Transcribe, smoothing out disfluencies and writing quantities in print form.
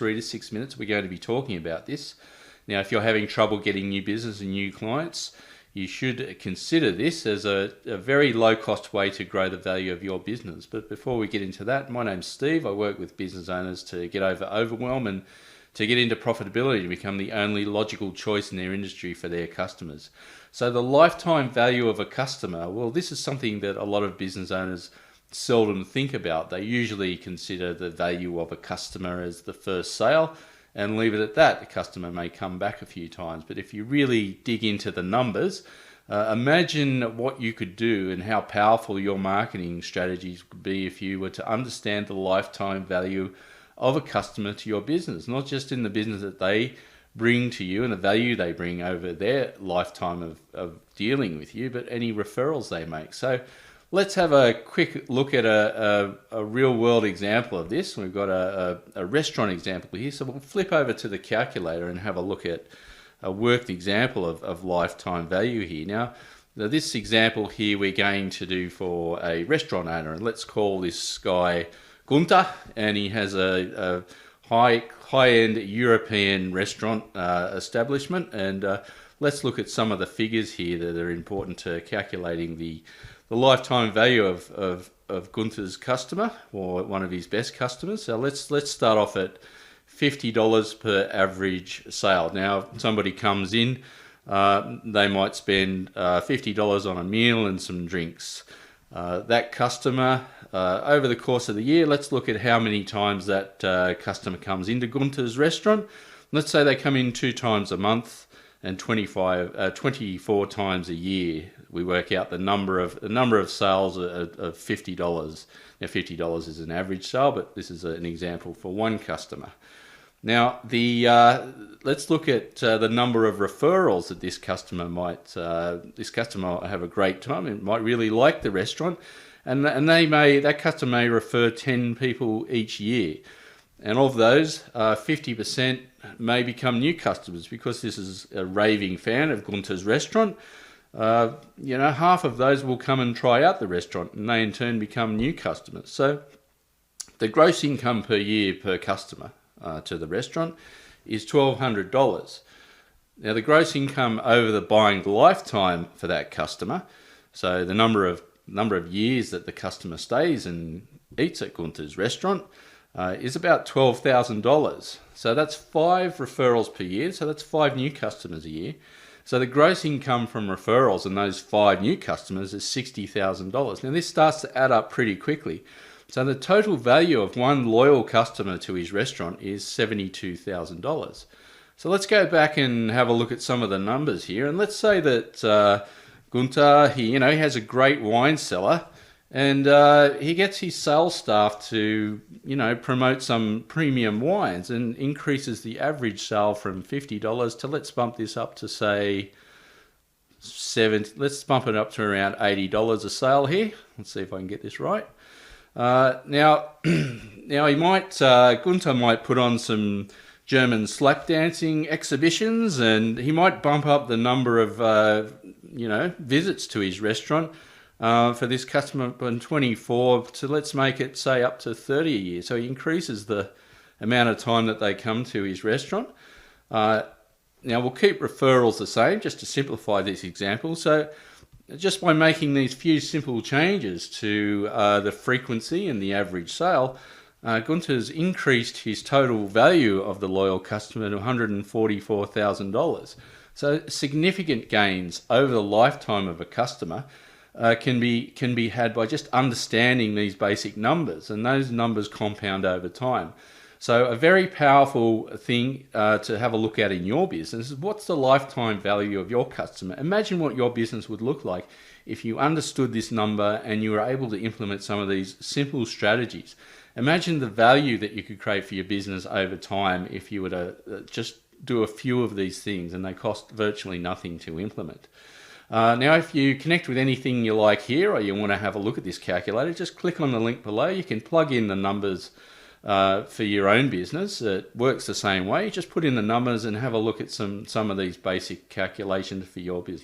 3 to 6 minutes, we're going to be talking about this. Now, if you're having trouble getting new business and new clients, you should consider this as a very low-cost way to grow the value of your business. But before we get into that, my name's Steve. I work with business owners to get over overwhelm and to get into profitability, to become the only logical choice in their industry for their customers. So the lifetime value of a customer, well, this is something that a lot of business owners seldom think about. They usually consider the value of a customer as the first sale and leave it at that. The customer may come back a few times, but if you really dig into the numbers, imagine what you could do and how powerful your marketing strategies would be if you were to understand the lifetime value of a customer to your business, not just in the business that they bring to you and the value they bring over their lifetime of dealing with you, but any referrals they make. So let's have a quick look at a real world example of this. We've got a restaurant example here. So we'll flip over to the calculator and have a look at a worked example of lifetime value here. Now, this example here we're going to do for a restaurant owner, and let's call this guy Gunther, and he has a high-end European restaurant establishment. And let's look at some of the figures here that are important to calculating the lifetime value of Gunther's customer, or one of his best customers. So let's start off at $50 per average sale. Now, if somebody comes in, they might spend $50 on a meal and some drinks. That customer, over the course of the year, let's look at how many times that customer comes into Gunther's restaurant. Let's say they come in 2 times a month and 24 times a year. We work out the number of sales of $50. Now, $50 is an average sale, but this is an example for one customer. Now, let's look at the number of referrals that this customer might have a great time and might really like the restaurant, and that customer may refer 10 people each year, and of those, 50% may become new customers because this is a raving fan of Gunther's restaurant. Half of those will come and try out the restaurant, and they in turn become new customers. So the gross income per year per customer to the restaurant is $1,200. Now, the gross income over the buying lifetime for that customer, so the number of years that the customer stays and eats at Gunther's restaurant, is about $12,000. So that's 5 referrals per year. So that's 5 new customers a year. So the gross income from referrals and those 5 new customers is $60,000. Now, this starts to add up pretty quickly. So the total value of one loyal customer to his restaurant is $72,000. So let's go back and have a look at some of the numbers here. And let's say that Gunther, he has a great wine cellar, and he gets his sales staff to promote some premium wines and increases the average sale from $50 to, let's bump this up to say let's bump it up to around $80 a sale here. Let's see if I can get this right. Now Gunther might put on some German slap dancing exhibitions, and he might bump up the number of visits to his restaurant for this customer from 24 to, let's make it say, up to 30 a year. So he increases the amount of time that they come to his restaurant. Now we'll keep referrals the same just to simplify this example. So just by making these few simple changes to the frequency and the average sale, Gunther's increased his total value of the loyal customer to $144,000. So significant gains over the lifetime of a customer can be had by just understanding these basic numbers, and those numbers compound over time. So a very powerful thing to have a look at in your business is, what's the lifetime value of your customer? Imagine what your business would look like if you understood this number and you were able to implement some of these simple strategies. Imagine the value that you could create for your business over time if you were to just do a few of these things, and they cost virtually nothing to implement. Now, if you connect with anything you like here, or you want to have a look at this calculator, just click on the link below. You can plug in the numbers for your own business. It works the same way. Just put in the numbers and have a look at some of these basic calculations for your business.